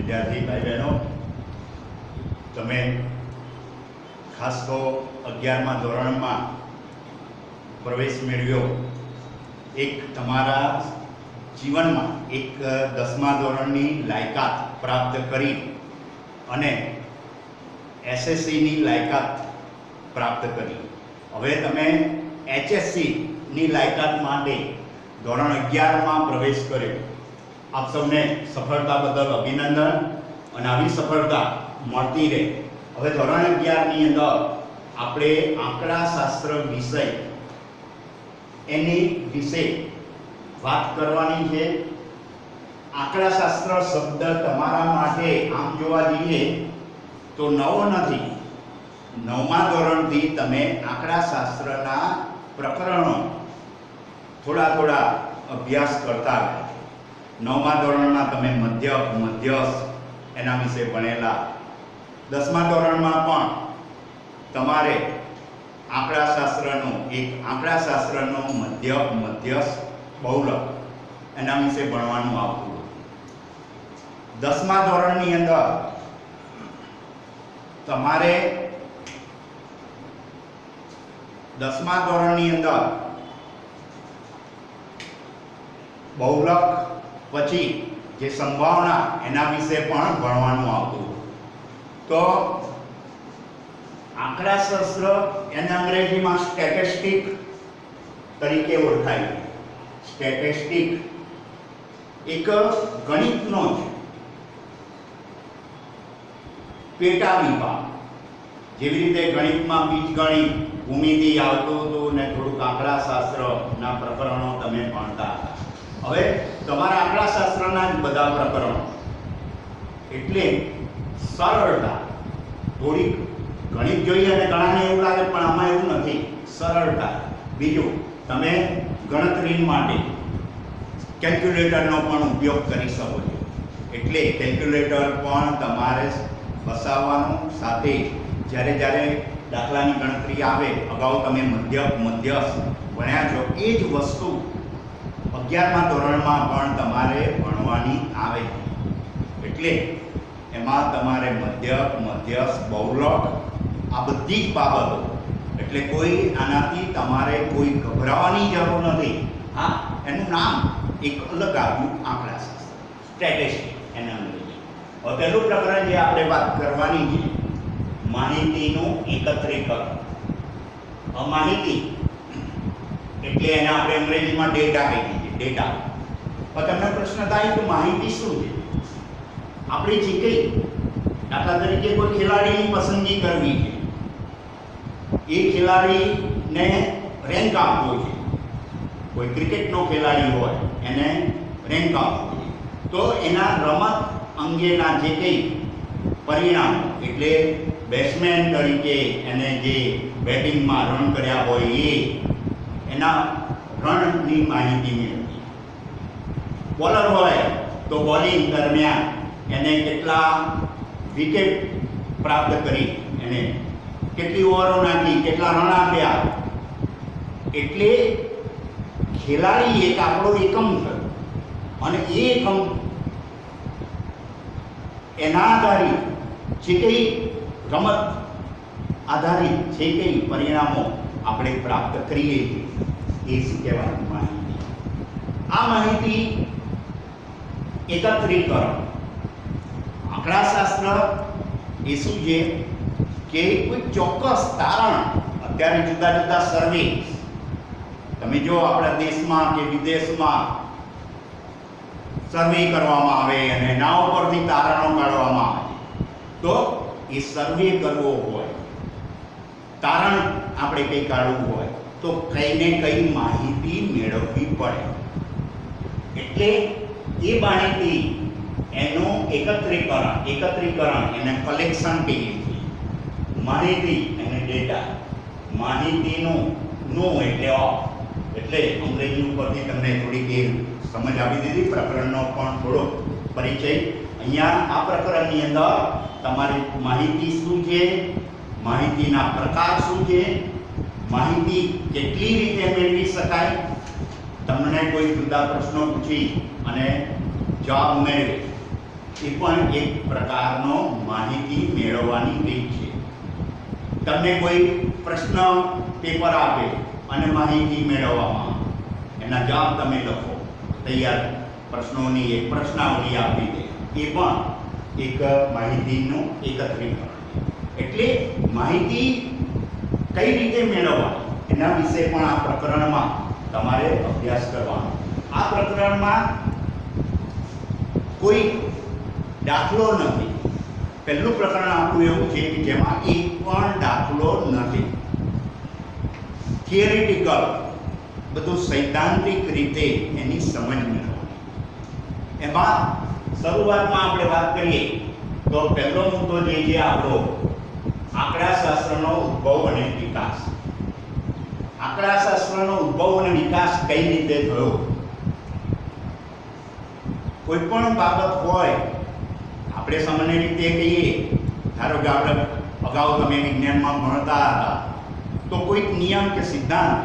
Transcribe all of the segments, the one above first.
વિદ્યાર્થી ભાઈ બહેનો, તમે ખાસ તો 11મા ધોરણમાં પ્રવેશ મેળવ્યો, એક તમારા જીવનમાં એક 10મા ધોરણની લાયકાત પ્રાપ્ત કરી અને એસએસસીની લાયકાત પ્રાપ્ત કરી. હવે તમે એચએસસીની લાયકાત માટે ધોરણ 11માં પ્રવેશ કર્યો. આપ સૌને સફળતા બદલ અભિનંદન અને આવી સફળતા મળતી રહે. હવે ધોરણ 11ની અંદર આપણે આંકડાશાસ્ત્ર વિષય એની વિશે વાત કરવાની છે. આંકડાશાસ્ત્ર શબ્દ તમારા માટે આમ જોવા જઈએ તો નવો નથી. 9મા ધોરણથી તમે આંકડાશાસ્ત્રના પ્રકરણો થોડા અભ્યાસ કરતા રહ્યા. 9મા ધોરણમાં તમે મધ્યસ્થ એના વિશે ભણેલા. 10મા ધોરણમાં પણ તમારે આંકડાશાસ્ત્રનો મધ્યસ્થ બહુલક એના વિશે ભણવાનું આવતું. 10મા ધોરણની અંદર તમારે 10મા ધોરણની અંદર બહુલક પછી જે સંભાવના એના વિશે પણ ભણવાનું આવતું. તો આંકડાશાસ્ત્ર એને અંગ્રેજીમાં સ્ટેટિસ્ટિક તરીકે ઓળખાય. સ્ટેટિસ્ટિક એક ગણિતનો જ પેટા વિભાગ. જેવી રીતે ગણિતમાં બીજગણિત, ભૂમિતિ આવતું હતું ને થોડુંક આંકડાશાસ્ત્રના પ્રકરણો તમે ભણતા હતા. હવે તમારા આંકડાશાસ્ત્રના જ બધા પ્રકરણો એટલે સરળતા. થોડીક ગણિત જોઈએ અને ઘણાને એવું લાગે પણ આમાં એવું નથી, સરળતા. બીજું, તમે ગણતરી માટે કેલ્ક્યુલેટરનો પણ ઉપયોગ કરી શકો છો. એટલે કેલ્ક્યુલેટર પણ તમારે વસાવવાનું. સાથે જ્યારે દાખલાની ગણતરી આવે, અગાઉ તમે મધ્યસ્થ ભણ્યા છો, એ જ વસ્તુ 11મા ધોરણમાં પણ તમારે ભણવાની આવે. એટલે એમાં તમારે મધ્યસ્થ, બહુલક આ બધી જ બાબતો. એટલે આનાથી તમારે કોઈ ગભરાવાની જરૂર નથી. હા, એનું નામ એક અલગ આવ્યું, આંકડાશાસ્ત્ર, સ્ટેટિસ્ટિક એને અંગ્રેજી. હવે પહેલું પ્રકરણ જે આપણે વાત કરવાની છે, માહિતીનું એકત્રીકરણ. માહિતી એટલે એને આપણે અંગ્રેજીમાં ડેટા કહીએ છીએ. ડેટા. હવે તમને પ્રશ્ન થાય કે માહિતી શું છે? આપણે જે કંઈ દાખલા તરીકે કોઈ ખેલાડીની પસંદગી કરવી છે, એ ખેલાડીને રેન્ક આપવો છે. કોઈ ક્રિકેટનો ખેલાડી હોય એને રેન્ક આપવો છે, તો એના રમત અંગેના જે કંઈ પરિણામો, એટલે બેટ્સમેન તરીકે એને જે બેટિંગમાં રન કર્યા હોય એ એના રનની માહિતી મેળવી. બોલર હોય તો બોલિંગ દરમિયાન એને કેટલા વિકેટ પ્રાપ્ત કરી, એને કેટલી ઓવરો નાખી, કેટલા રન આપ્યા. એટલે ખેલાડી એક આપણો એકમ છે અને એ એકમ એના આધારિત જે કંઈ રમત આધારિત જે કંઈ પરિણામો આપણે પ્રાપ્ત કરીએ છીએ એ શું કહેવાય? માહિતી. આ માહિતી એકત્રીકરણ. આંકડાશાસ્ત્ર એ શું છે કે કોઈ ચોક્કસ તારણ. અત્યારે જુદા સર્વે તમે જો આપણા દેશમાં કે વિદેશમાં સર્વે કરવામાં આવે અને એના ઉપરથી તારણો કાઢવામાં આવે, તો એ સર્વે કરવો હોય, તારણ આપણે કંઈ કાઢવું હોય તો કંઈ ને કંઈ માહિતી મેળવવી પડે. એટલે એ માહિતી એનું એકત્રીકરણ એને કલેક્શન કહીએ છીએ. માહિતી એને ડેટા. માહિતીનું એટલે ઓફ. એટલે અંગ્રેજી ઉપરથી તમને થોડીક એ સમજ આપી દીધી. પ્રકરણનો પણ થોડો પરિચય. અહીંયા આ પ્રકરણની અંદર તમારી માહિતી શું છે, માહિતીના પ્રકાર શું છે, માહિતી કેટલી રીતે મેળવી શકાય, તમને કોઈ જુદા પ્રશ્નો પૂછી અને જવાબ મેળવે એ પણ એક પ્રકારનો માહિતી મેળવવાની રીત છે. તમને કોઈ પ્રશ્ન પેપર આપે અને માહિતી મેળવવામાં એના જવાબ તમે લખો, તૈયાર પ્રશ્નોની એક પ્રશ્નાવલી આપી દે, એ પણ એક માહિતીનું એકત્રીકરણ. એટલે માહિતી કઈ રીતે મેળવવાની એના વિશે પણ આ પ્રકરણમાં તમારે અભ્યાસ કરવાનો. આ પ્રકરણમાં કોઈ દાખલો નથી. પહેલું પ્રકરણ આપણું એવું છે કે જેમાં એક પણ દાખલો નથી. થિયરિટિકલ, બધું સૈદ્ધાંતિક રીતે એની સમજ મેળવવાની. એમાં શરૂઆતમાં આપણે વાત કરીએ તો પહેલો મુદ્દો જે છે આપણો આંકડાશાસ્ત્રનો ઉદ્ભવ અને વિકાસ. આંકડાશાસ્ત્રનો ઉદ્ભવ અને વિકાસ કઈ રીતે થયો? કોઈ પણ બાબત હોય, આપણે સામાન્ય રીતે કહીએ, ધારો કે આપણે અગાઉ તમે વિજ્ઞાનમાં ભણતા હતા તો કોઈક નિયમ કે સિદ્ધાંત,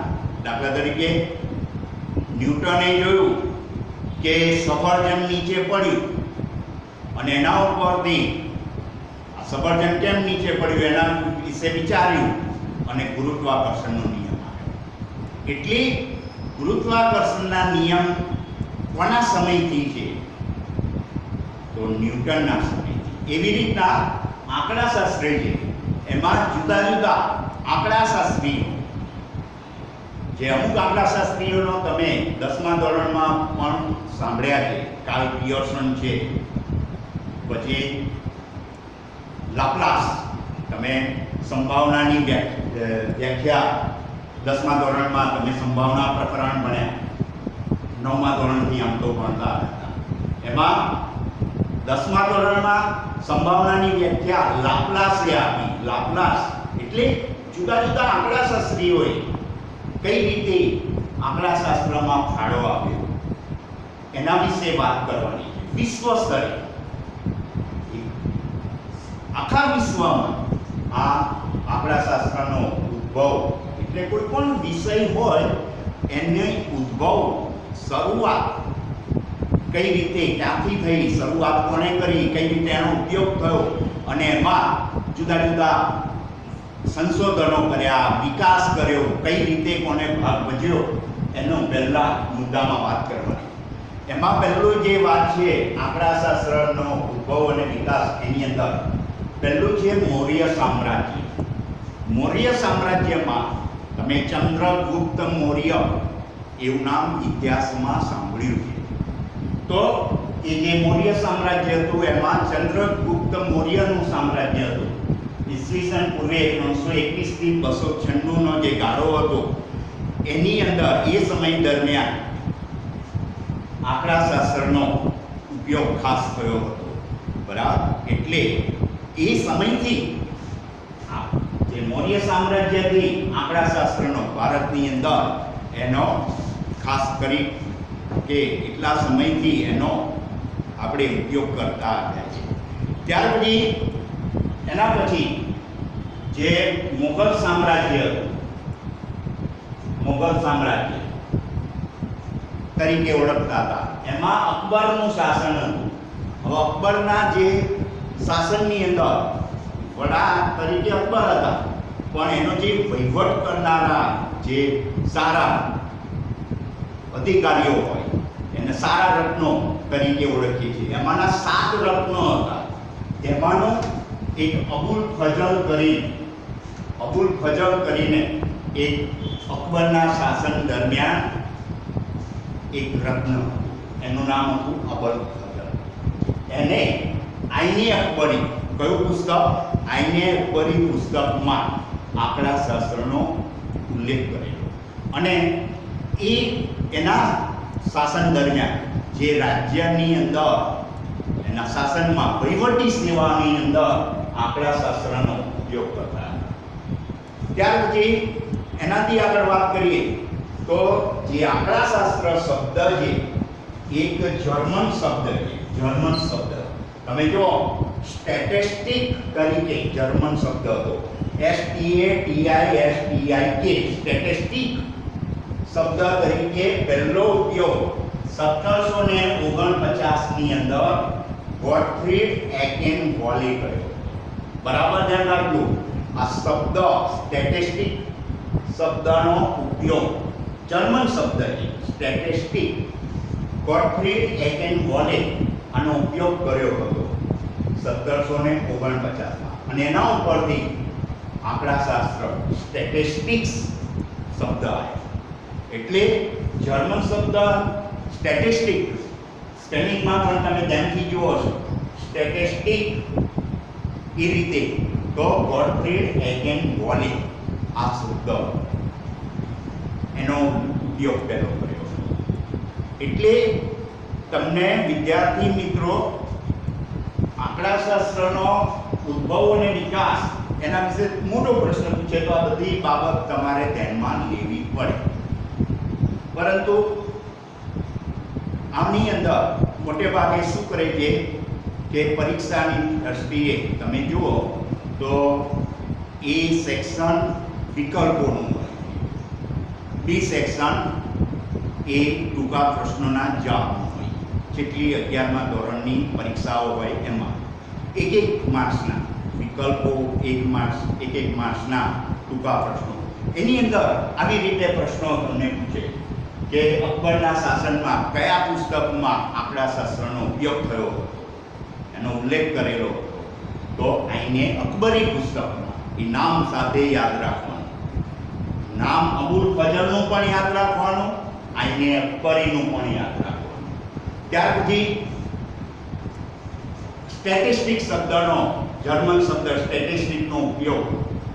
દાખલા તરીકે ન્યૂટને જોયું કે સફરજન નીચે પડ્યું અને એના ઉપરથી આ સફરજન કેમ નીચે પડ્યું એના વિશે વિચાર્યું અને ગુરુત્વાકર્ષણનો નિયમ આવ્યો. એટલે ગુરુત્વાકર્ષણના નિયમ કોના સમયથી છે? તો ન્યૂટનના સમયથી. એવી રીતના આંકડાશાસ્ત્રી છે, એમાં જુદા જુદા આંકડાશાસ્ત્રીઓ, જે અમુક આંકડાશાસ્ત્રીઓનો તમે 10મા ધોરણમાં પણ સાંભળ્યા છે. કાર્લ પિયર્સન છે, પછી લાપ્લાસ, તમે સંભાવનાની વ્યાખ્યા 10મા ધોરણમાં તમે સંભાવના પ્રકરણ ભણ્યા, 9મા ધોરણથી આમ તો ભણતા હતા. એમાં 10મા ધોરણમાં સંભાવનાની વ્યાખ્યા લાપ્લાસે આપી. લાપ્લાસ એટલે જુદા જુદા આંકડાશાસ્ત્રીઓએ કઈ રીતે આંકડાશાસ્ત્રમાં ફાળો આપ્યો એના વિશે વાત કરવાની છે. વિશ્વ સ્તરે, આખા વિશ્વમાં આ આંકડાશાસ્ત્રનો ઉદ્ભવ એટલે કોઈ પણ વિષય હોય એને ઉદ્ભવ, શરૂઆત કઈ રીતે, ક્યાંથી થઈ, શરૂઆત કોણે કરી, કઈ રીતે એનો ઉપયોગ થયો અને એમાં જુદા જુદા સંશોધનો કર્યા, વિકાસ કર્યો, કઈ રીતે કોને ભાગ ભજ્યો, એનો પહેલા મુદ્દામાં વાત કરવાની. એમાં પહેલું જે વાત છે આંકડાશાસ્ત્રનો ઉદ્ભવ અને વિકાસ, એની અંદર પહેલું છે મૌર્ય સામ્રાજ્ય. મૌર્ય સામ્રાજ્યમાં તમે ચંદ્રગુપ્ત મૌર્ય એવું નામ ઇતિહાસમાં સાંભળ્યું છે. તો એ જે મૌર્ય સામ્રાજ્ય હતું એમાં ચંદ્રગુપ્ત મૌર્યનું સામ્રાજ્ય હતું. ઈસવીસન પૂર્વે 321 થી 296 નો જે ગાળો હતો એની અંદર એ સમય દરમિયાન આંકડાશાસ્ત્રનો ઉપયોગ ખાસ થયો હતો. બરાબર? એટલે એ સમયથી જે મૌર્ય સામ્રાજ્યથી આંકડાશાસ્ત્રનો ભારતની અંદર એનો ખાસ કરી કે એટલા સમયથી એનો આપણે ઉપયોગ કરતા આવ્યા છીએ. ત્યાર પછી એના પછી જે મુઘલ સામ્રાજ્ય તરીકે ઓળખતા હતા, એમાં અકબરનું શાસન હતું. હવે અકબરના જે શાસનની અંદર વડા તરીકે અકબર હતા, પણ એનો જે વહીવટ કરનારા જે સારા અધિકારીઓ હોય એને સારા રત્નો તરીકે ઓળખીએ છીએ. એમાંના 7 રત્નો હતા. એમાંનો એક અબુલ ફજલ કરીને એક અકબરના શાસન દરમિયાન એક રત્ન, એનું નામ હતું અબુલ ફજલ. એને આઈને અકબરી, કયું પુસ્તક? આઈને અકબરી પુસ્તકમાં આંકડાશાસ્ત્રનો ઉલ્લેખ કરેલો. અને એ એના શાસન દરમિયાન જે રાજ્યની અંદર એના શાસનમાં વહીવટી સેવાની અંદર આંકડાશાસ્ત્રનો ઉપયોગ કરતા હતા. ત્યાર પછી એનાથી આગળ વાત કરીએ તો જે આંકડાશાસ્ત્ર શબ્દ છે એક જર્મન શબ્દ છે. જર્મન શબ્દ તમે જો સ્ટેટિસ્ટિક તરીકે જર્મન શબ્દ હતો, STATISTIK, સ્ટેટિસ્ટિક શબ્દ તરીકે પહેલો ઉપયોગ 1749 ની અંદર ગોટફ્રીડ એકેનવોલે કર્યો. બરાબર ધ્યાન રાખજો. આ શબ્દ સ્ટેટિસ્ટિક શબ્દનો ઉપયોગ જર્મન શબ્દ છે સ્ટેટિસ્ટિક. ગોટફ્રીડ એકેનવોલે આનો ઉપયોગ કર્યો હતો 1749 અને એના ઉપરથી આંકડાશાસ્ત્ર સ્ટેટિસ્ટિક્સ શબ્દ આવ્યો. એટલે જર્મન શબ્દ સ્ટેટિસ્ટિક સ્પેલિંગમાં પણ તમે ધ્યાનથી જુઓ છો સ્ટેટિસ્ટિક એ રીતે તો ગોટફ્રીડ એકેનવોલે આ શબ્દ એનો ઉપયોગ પહેલો કર્યો. એટલે તમને વિદ્યાર્થી મિત્રો આંકડાશાસ્ત્રનો ઉદ્ભવ અને વિકાસ એના વિશે મોટો પ્રશ્ન પૂછે તો આ બધી બાબત તમારે ધ્યાનમાં લેવી પડે. પરંતુ આની અંદર મોટે ભાગે શું કરે છે કે પરીક્ષાની દ્રષ્ટિએ તમે જુઓ તો એ સેક્શન વિકલ્પોનું હોય, બી સેક્શન એ ટૂંકા પ્રશ્નોના જવાબનું હોય. જેટલી 11મા ધોરણની પરીક્ષાઓ હોય એમાં એક માર્ક્સના વિકલ્પો, એક માર્ક્સના ટૂંકા પ્રશ્નો. એની અંદર આવી રીતે પ્રશ્નો તમને પૂછે કે અકબરના શાસનમાં કયા પુસ્તકમાં આંકડાશાસ્ત્રનો ઉપયોગ થયો હતો, એનો ઉલ્લેખ કરેલો હતો. તો આઈને અકબરી પુસ્તકમાં એ નામ સાથે યાદ રાખવાનું. નામ અબુલ ફજલનું પણ યાદ રાખવાનું, આઈને અકબરીનું પણ યાદ રાખવાનું. ત્યાર પછી સ્ટેટિસ્ટિક શબ્દનો જર્મન શબ્દ સ્ટેટિસ્ટિકનો ઉપયોગ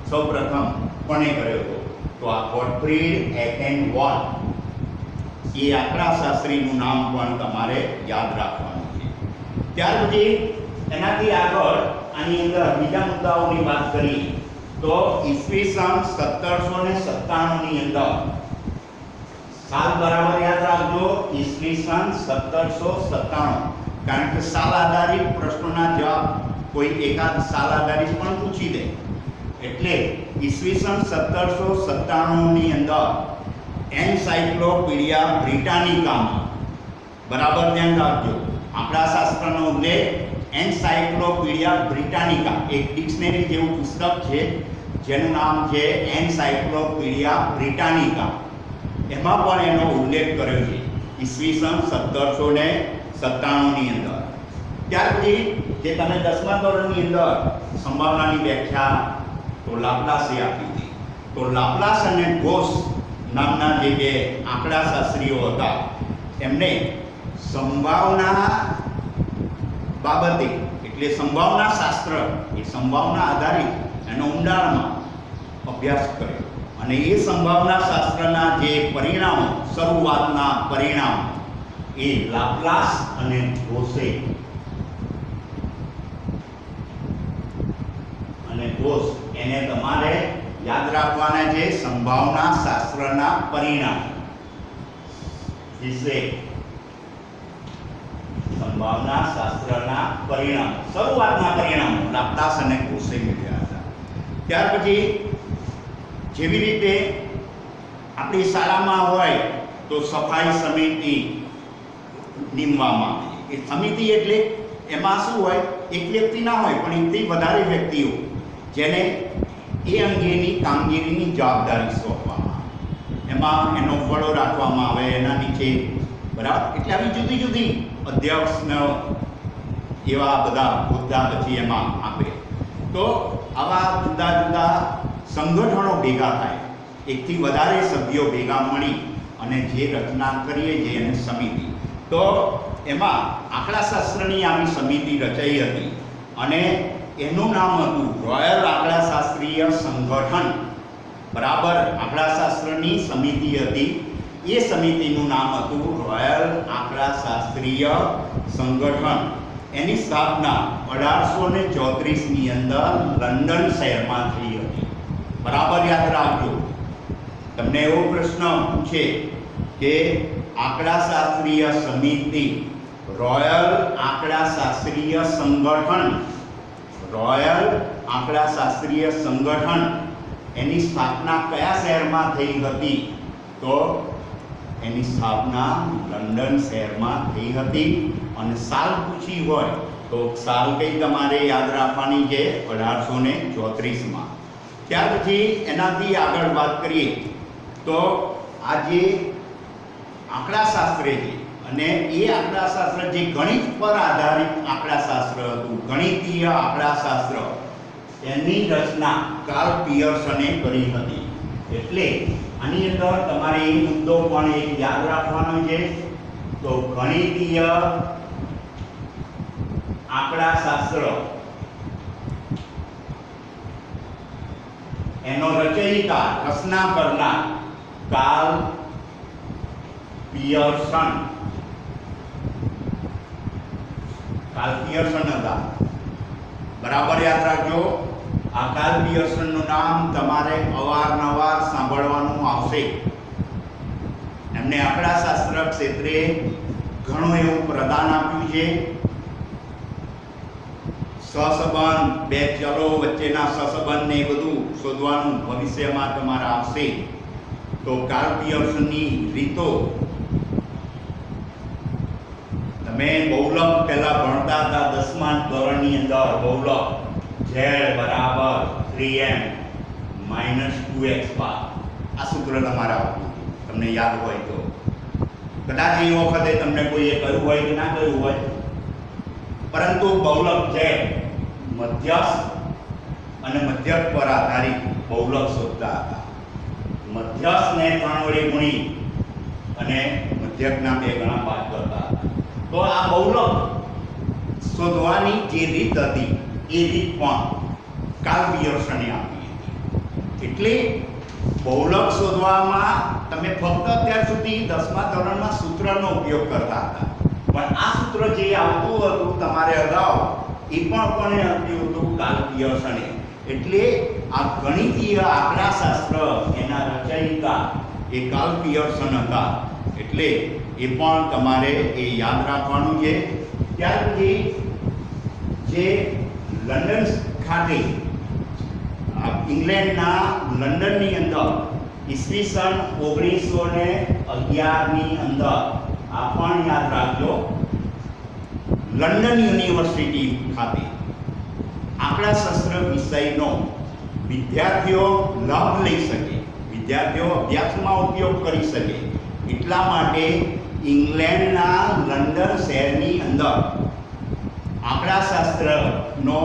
સૌપ્રથમ કોણે કર્યો હતો? તો આ ગોટફ્રીડ એકેનવોલે એ આંકડાશાસ્ત્રીનું નામ પણ તમારે યાદ રાખવાનું છે. ત્યાર પછી એનાથી આગળ આની અંદર બીજા મુદ્દાઓની વાત કરી તો ઈસવીસન 1797ની અંદર સાલ બરાબર યાદ રાખજો. ઈસવીસન 1797 કારણ કે સાલ આધારિત પ્રશ્નોના જવાબ કોઈ એકાદ સાલ આધારિત પણ પૂછી દે. એટલે ઈસવીસન 1797ની અંદર એન્સાઇક્લોપીડિયા બ્રિટાનિકામાં બરાબર ધ્યાન રાખજો આંકડાશાસ્ત્રનો ઉલ્લેખ એન્સાઇક્લોપીડિયા બ્રિટાનિકા એક ડિક્શનરી જેવું પુસ્તક છે જેનું નામ છે એન્સાઇક્લોપીડિયા બ્રિટાનિકા. એમાં પણ એનો ઉલ્લેખ કર્યો છે ઈસવીસન 1797ની અંદર. ત્યાર પછી જે તમે 10મા ધોરણની અંદર સંભાવનાની વ્યાખ્યા તો લાપ્લાસે આપી હતી. તો લાપ્લાસ અને ગોસ નામના જે બે આંકડાશાસ્ત્રીઓ હતા એમને સંભાવના બાબતે એટલે સંભાવના શાસ્ત્ર એ સંભાવના આધારિત એનો ઊંડાણમાં અભ્યાસ કર્યો અને એ સંભાવના શાસ્ત્રના જે પરિણામો શરૂઆતના પરિણામો એ લાપ્લાસ અને ગોસે અને ગોસ એને તમારે યાદ રાખવાના છે. સંભાવના શાસ્ત્રના પરિણામ વિશે સંભાવના શાસ્ત્રના પરિણામ શરૂઆતના પરિણામો લાપ્લાસ અને ગોસે મેળવ્યા હતા. ત્યાર પછી જેવી રીતે આપણી શાળામાં હોય તો સફાઈ સમિતિ નીમવામાં આવે. એ સમિતિ એટલે એમાં શું હોય એક વ્યક્તિ ના હોય પણ એકથી વધારે વ્યક્તિઓ જેને એ અંગેની કામગીરીની જવાબદારી સોંપવામાં આવે. એમાં એનો ફળો રાખવામાં આવે એના નીચે બરાબર. એટલે આવી જુદી જુદી અધ્યક્ષનો એવા બધા હોદ્દા પછી એમાં આપે. તો આવા જુદા જુદા સંગઠનો ભેગા થાય એકથી વધારે સભ્યો ભેગા મળી અને જે રચના કરીએ જે એને સમિતિ. તો એમાં આંકડાશાસ્ત્રની આવી સમિતિ રચાઈ હતી અને એનું નામ હતું રોયલ આંકડાશાસ્ત્રીય સંગઠન. બરાબર આંકડાશાસ્ત્રની સમિતિ હતી એ સમિતિનું નામ હતું રોયલ આંકડાશાસ્ત્રીય સંગઠન. એની સ્થાપના 1834ની અંદર લંડન શહેરમાં થઈ હતી. બરાબર યાદ રાખજો. તમને એવો પ્રશ્ન પૂછે કે આંકડાશાસ્ત્રીય સમિતિ રોયલ આંકડાશાસ્ત્રીય સંગઠન રોયલ આંકડાશાસ્ત્રીય સંગઠન એની સ્થાપના કયા શહેરમાં થઈ હતી? તો એની સ્થાપના લંડન શહેરમાં થઈ હતી. અને સાલ પૂછી હોય તો સાલ કઈ તમારે યાદ રાખવાની છે 1834 માં। ત્યાર પછી એનાથી આગળ વાત કરીએ તો આ જે આંકડાશાસ્ત્ર છે અને એ આંકડાશાસ્ત્ર જે ગણિત પર આધારિત આંકડાશાસ્ત્ર હતું, ગણિતીય આંકડાશાસ્ત્ર, એની રચના કાર્લ પિયર્સને કરી હતી। એટલે આની અંદર તમારે એ મુદ્દો પણ એક યાદ રાખવાનો છે, તો ગણિતીય આંકડાશાસ્ત્ર એનો રચયિતા, રચના કરનાર કાર્લ પિયર્સન હતા। બરાબર યાદ રાખજો, આ કાર્લ પિયર્સનનું નામ તમારે અવારનવાર સાંભળવાનું આવશે। એમને આંકડાશાસ્ત્ર ક્ષેત્રે ઘણું એવું પ્રદાન આપ્યું છે। સહસંબંધ, બે ચલો વચ્ચેના સહસંબંધ ને બધું શોધવાનું ભવિષ્યમાં તમારે આવશે। તો કાર્લ પિયર્સનની રીતો તમે બહુલક પહેલા ભણતા હતા 10મા ધોરણની અંદર, બહુલક z બરાબર 3m - 2x બાર, આ સૂત્ર તમારે આવતું હતું, તમને યાદ હોય તો। કદાચ એ વખતે તમને કોઈએ કહ્યું હોય કે ના કહ્યું હોય, પરંતુ બહુલક z મધ્યસ્થ અને મધ્યક પર આધારિત બહુલક શોધતા હતા। મધ્યસ્થને 3 વડે ગુણી અને મધ્યકના 2 ગણા બાદ કરતા હતા। તો આ બહુલક શોધવાની જે રીત હતી એ રીત પણ કાર્લ પિયર્સને આપી હતી। એટલે બહુલક શોધવામાં તમે ફક્ત અત્યાર સુધી 10મા ધોરણમાં સૂત્રનો ઉપયોગ કરતા હતા, પણ આ સૂત્ર જે આવતું હતું તમારે અગાઉ, એ પણ આપ્યું હતું કાર્લ પિયર્સને। એટલે આ ગણિતીય આંકડાશાસ્ત્ર એના રચયિતા એ કાર્લ પિયર્સન હતા। એટલે એ પણ તમારે એ યાદ રાખવાનું છે। ત્યાર પછી જે લંડન ખાતે, ઇંગ્લેન્ડના લંડનની અંદર ઈસવીસન 1911 ની અંદર, આ પણ યાદ રાખજો, લંડન યુનિવર્સિટી ખાતે આંકડાશાસ્ત્ર વિષયનો વિદ્યાર્થીઓ લાભ લઈ શકે, વિદ્યાર્થીઓ અભ્યાસમાં ઉપયોગ કરી શકે, એટલા માટે ઇંગ્લેન્ડના લંડન શહેરની અંદર આંકડાશાસ્ત્રનો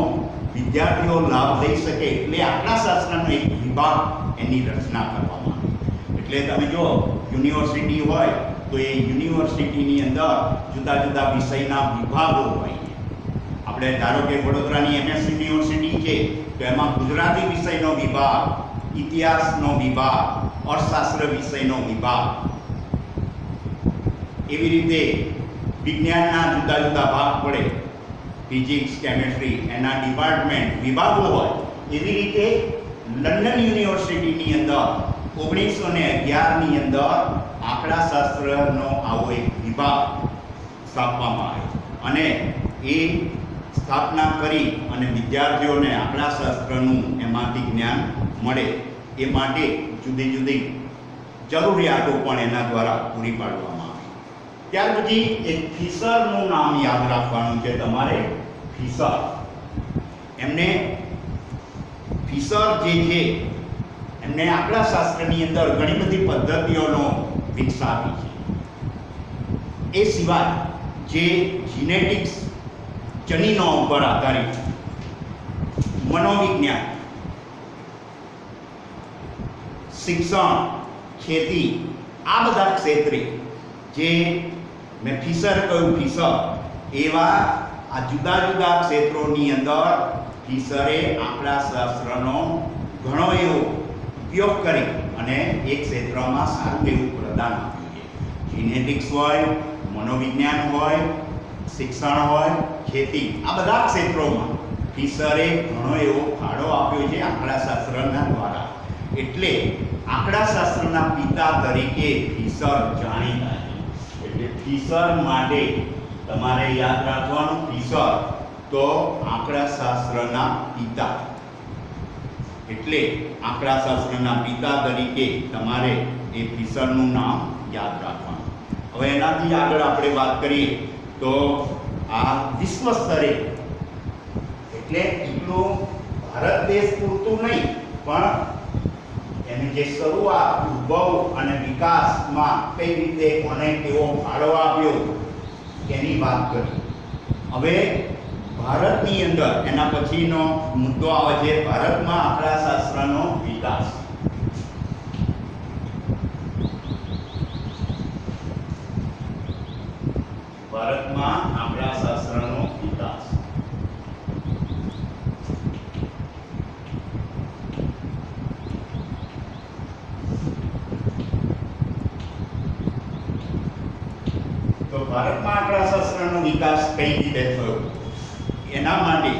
વિદ્યાર્થીઓ લાભ લઈ શકે એટલે આંકડાશાસ્ત્રનો એક વિભાગ એની રચના કરવામાં આવી। એટલે તમે જો યુનિવર્સિટી હોય તો એ યુનિવર્સિટીની અંદર જુદા જુદા વિષયના વિભાગો હોય છે। આપણે ધારો કે વડોદરાની MS યુનિવર્સિટી છે તો એમાં ગુજરાતી વિષયનો વિભાગ, ઇતિહાસનો વિભાગ, અર્થશાસ્ત્ર વિષયનો વિભાગ, એવી રીતે વિજ્ઞાનના જુદા જુદા ભાગ પડે, ફિઝિક્સ, કેમેસ્ટ્રી, એના ડિપાર્ટમેન્ટ, વિભાગો હોય। એવી રીતે લંડન યુનિવર્સિટીની અંદર 1911 ની અંદર આંકડાશાસ્ત્રનો આવો એક વિભાગ સ્થાપવામાં આવ્યો અને એ સ્થાપના કરી અને વિદ્યાર્થીઓને આંકડાશાસ્ત્રનું એમાંથી જ્ઞાન મળે એ માટે જુદી જુદી જરૂરિયાતો પણ એના દ્વારા પૂરી પાડવામાં આવી। ત્યાર પછી એક ફિશરનું નામ યાદ રાખવાનું છે તમારે, ફિશર। એમને ફિશર જે છે એમને આંકડાશાસ્ત્રની અંદર ઘણી બધી પદ્ધતિઓનો વિકસાવી છે। એ સિવાય જે જીનેટિક્સ, જનીનો ઉપર આધારિત, મનોવિજ્ઞાન, શિક્ષણ, ખેતી, આ બધા ક્ષેત્રે જે મેં ફિશર કહ્યું, ફિશર એવા આ જુદા જુદા ક્ષેત્રોની અંદર ફિશરે આંકડાશાસ્ત્રનો ઘણો એવો ઉપયોગ કરી અને એક ક્ષેત્રમાં સારું એવું પ્રદાન આપ્યું છે। જીનેટિક્સ હોય, મનોવિજ્ઞાન હોય, શિક્ષણ હોય, ખેતી, આ બધા ક્ષેત્રોમાં ફિશરે ઘણો એવો ફાળો આપ્યો છે આંકડાશાસ્ત્રના દ્વારા। એટલે આંકડાશાસ્ત્રના પિતા તરીકે ફિશર જાણીતા છે। એટલે ફિશર માટે તમારે યાદ રાખવાનું, ફિશર તો આંકડાશાસ્ત્રના પિતા, એટલે આંકડાશાસ્ત્રના પિતા તરીકે તમારે એ ફિશરનું નામ યાદ રાખવાનું। હવે એનાથી આગળ આપણે વાત કરીએ તો આ વિશ્વ સ્તરે એટલે એટલું ભારત દેશ પૂરતું નહીં, પણ એની જે શરૂઆત, ઉદ્ભવ અને વિકાસમાં કઈ રીતે કોને કેવો ફાળો આપ્યો એની વાત કરી. હવે ભારતની અંદર એના પછીનો મુદ્દો આવે છે ભારતમાં આંકડાશાસ્ત્રનો વિકાસ. ભારતમાં આંકડાશાસ્ત્રનો વિકાસ. તો ભારતમાં આંકડાશાસ્ત્રનો વિકાસ કઈ રીતે થયો એના માટે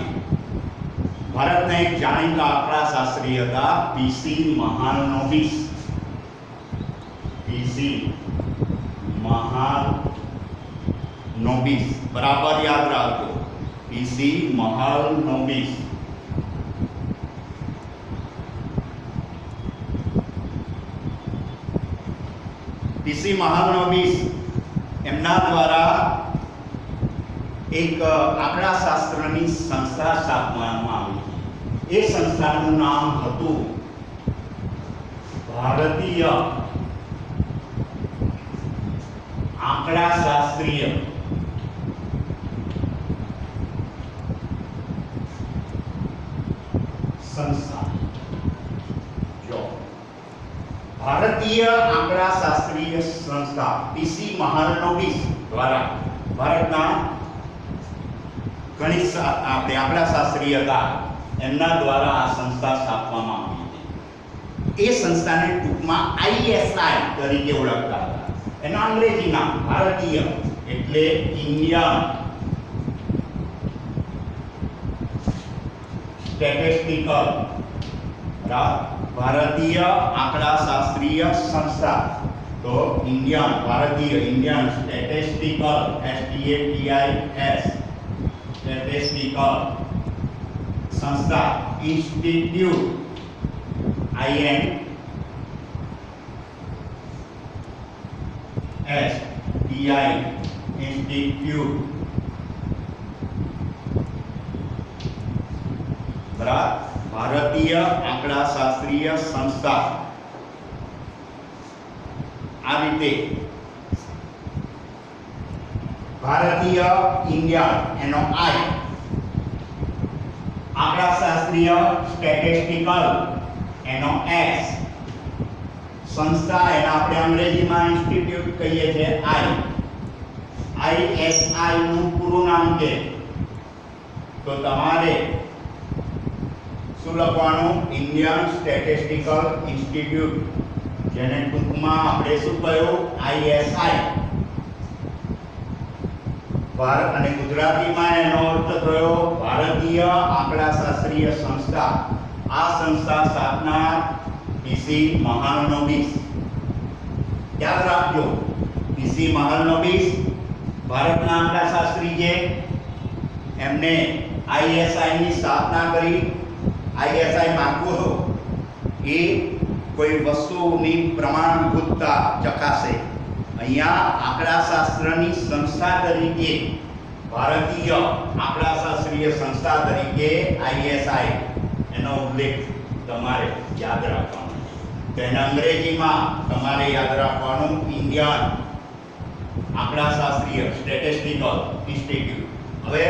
ભારતના એક જાણીતા આંકડાશાસ્ત્રી હતા પીસી મહાલનોબિસ. પીસી મહાલનોબિસ, બરાબર યાદ રાખજો, પીસી મહાલનોબિસ. પીસી મહાલનોબિસ એમના દ્વારા એક આંકડાશાસ્ત્રની સંસ્થા સ્થાપવામાં આવી. એ સંસ્થાનું નામ હતું ભારતીય આંકડાશાસ્ત્રીય સંસ્થા. જો ભારતીય આંકડાશાસ્ત્રીય સંસ્થા પીસી મહાલનોબિસ દ્વારા ભારતના ગણિત આપણે આંકડાશાસ્ત્રી હતા એમના દ્વારા આ સંસ્થા સ્થાપવામાં આવી હતી. એ સંસ્થાને ટૂંકમાં આઈએસઆઈ તરીકે ઓળખતા હતા. એના અંગ્રેજી નામ ભારતીય એટલે ઇન્ડિયન સ્ટેટિસ્ટિકલ, ભારતીય આંકડાશાસ્ત્રીય સંસ્થા. તો ઇન્ડિયન, ભારતીય, ઇન્ડિયન સ્ટેટિસ્ટિકલ, STATIS સ્ટેટિસ્ટિકલ સંસ્થા, ઇન્સ્ટિટ્યૂટ, ઇન્સ્ટિટ્યૂટ, બરાબર, ભારતીય આંકડાશાસ્ત્રીય સંસ્થા. આ રીતે ભારતીય, ઇન્ડિયન એનો આઈ, આંકડાશાસ્ત્રીય સ્ટેટિસ્ટિકલ એનો એસ, સંસ્થા એના આપણે અંગ્રેજીમાં ઇન્સ્ટિટ્યૂટ કહીએ છીએ આઈ. ISI નું પૂરું નામ છે તો તમારે શું લખવાનું? ઇન્ડિયન સ્ટેટિસ્ટિકલ ઇન્સ્ટિટ્યૂટ, જેને ટૂંકમાં આપણે શું કહ્યું? ISI. ભારત અને ગુજરાતીમાં એનો અર્થ થયો ભારતીય આંકડાશાસ્ત્રીય સંસ્થા. આ સંસ્થા સ્થાપનાર પીસી મહાલનોબિસ. યાદ રાખજો, પીસી મહાલનોબિસ ભારતના આંકડાશાસ્ત્રી છે. એમને ISI ની સ્થાપના કરી. ISI માગવું એ કોઈ વસ્તુની પ્રમાણભૂતતા ચકાસે. અહીંયા આંકડાશાસ્ત્રની સંસ્થા તરીકે, ભારતીય આંકડાશાસ્ત્રીય સંસ્થા તરીકે ISI એનો ઉલ્લેખ તમારે યાદ રાખવાનો. તેના અંગ્રેજીમાં તમારે યાદ રાખવાનું ઇન્ડિયન આંકડાશાસ્ત્રીય સ્ટેટિસ્ટિકલ ઇન્સ્ટિટ્યૂટ. હવે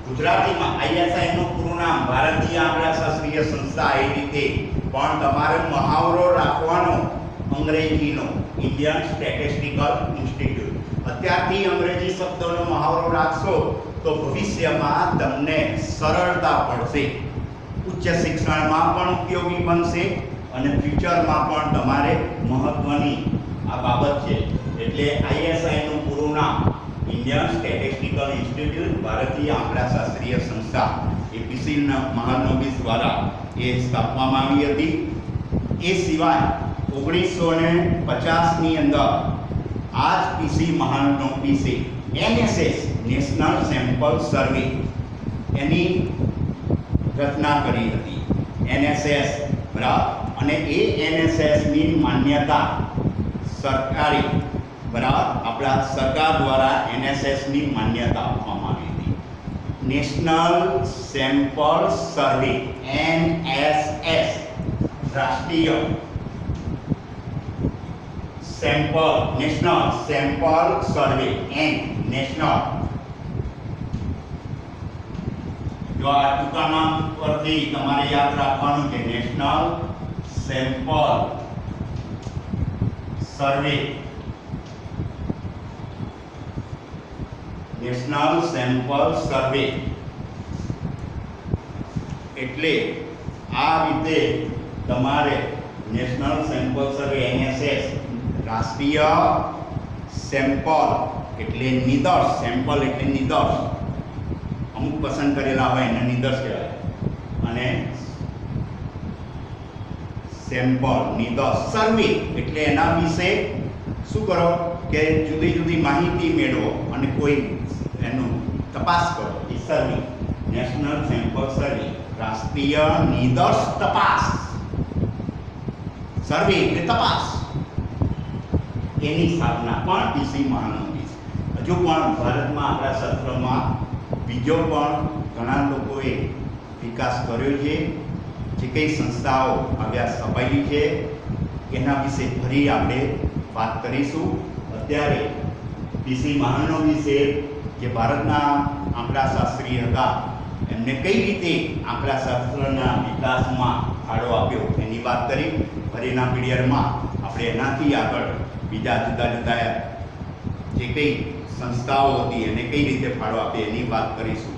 ગુજરાતીમાં ISI નું પૂરું નામ ભારતીય આંકડાશાસ્ત્રીય સંસ્થા. એ રીતે પણ તમારે મહાવરો રાખવાનો અંગ્રેજીનો ઇન્ડિયન સ્ટેટિસ્ટિકલ ઇન્સ્ટિટ્યૂટ. અત્યારથી અંગ્રેજી શબ્દોનો મહાવરો રાખશો તો ભવિષ્યમાં તમને સરળતા પડશે. ઉચ્ચ શિક્ષણમાં પણ ઉપયોગી બનશે અને ફ્યુચરમાં પણ તમારે મહત્વની આ બાબત છે. એટલે ISI નું પૂરું નામ ઇન્ડિયન સ્ટેટિસ્ટિકલ ઇન્સ્ટિટ્યૂટ, ભારતીય આંકડાશાસ્ત્રીય સંસ્થા. એ પીસી મહાલનોબિસ દ્વારા એ સ્થાપવામાં આવી હતી. એ સિવાય 1950 ની અંદર આ જ પીસી મહાલનોબિસે NSS નેશનલ સેમ્પલ સર્વે એની રચના કરી હતી. NSS, બરાબર. અને એ NSS ની માન્યતા સરકારી, બરાબર, આપણા સરકાર દ્વારા NSS ની માન્યતા આપવામાં આવી હતી. નેશનલ સેમ્પલ સર્વે NSS રાષ્ટ્રીય સેમ્પલ નેશનલ સેમ્પલ સર્વે નેશનલ જો આ ટૂંકાનામ પરથી તમારે યાદ રાખવાનું છે નેશનલ સેમ્પલ સર્વે નેશનલ સેમ્પલ સર્વે એટલે આ રીતે તમારે નેશનલ સેમ્પલ સર્વે NSS રાષ્ટ્રીય સેમ્પલ એટલે નિદર્શ સેમ્પલ એટલે નિદર્શ અમુક પસંદ કરેલા હોય એને નિદર્શ કહેવાય અને સેમ્પલ નિદર્શ સર્વે એટલે એના વિશે શું કરો કે જુદી જુદી માહિતી મેળવો અને કોઈ એનું તપાસ કરો એ સર્વે નેશનલ સેમ્પલ સર્વે રાષ્ટ્રીય નિદર્શ તપાસ સર્વે એટલે તપાસ એની સ્થાપના પણ પીસી મહાનંદી હજુ પણ ભારતમાં આપણા ક્ષેત્રમાં બીજો પણ ઘણા લોકોએ વિકાસ કર્યો છે જે કઈ સંસ્થાઓ આવ્યા સ્થપાયેલી છે એના વિશે ફરી આપણે વાત કરીશું અત્યારે પીસી મહાનંદી છે જે ભારતના આંકડાશાસ્ત્રી હતા એમને કઈ રીતે આંકડાશાસ્ત્રના વિકાસમાં ફાળો આપ્યો એની વાત કરી ફરીના પીરિયડમાં આપણે એનાથી આગળ બીજા જુદા જુદા જે કઈ સંસ્થાઓ હતી એને કઈ રીતે ફાળો આપે એની વાત કરીશું